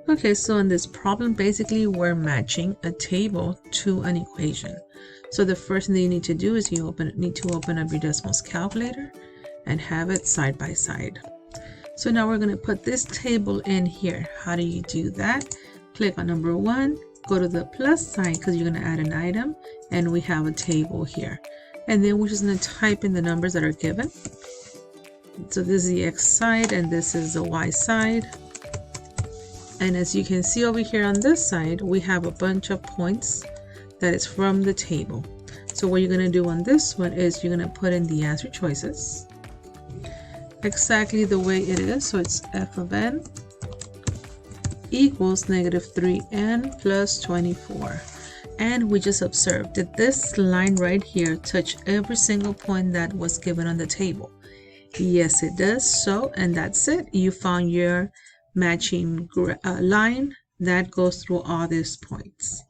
Okay, so in this problem, basically we're matching a table to an equation. So the first thing that you need to do is you need to open up your Desmos calculator and have it side by side. So now we're going to put this table in here. How do you do that? Click on number 1, go to the plus sign because you're going to add an item, and we have a table here. And then we're just going to type in the numbers that are given. So this is the X side and this is the Y side. And as you can see over here on this side, we have a bunch of points that is from the table. So what you're going to do on this one is you're going to put in the answer choices exactly the way it is. So it's f of n equals negative 3n plus 24. And we just observed that this line right here touched every single point that was given on the table. Yes, it does. So, and that's it. You found your matching line that goes through all these points.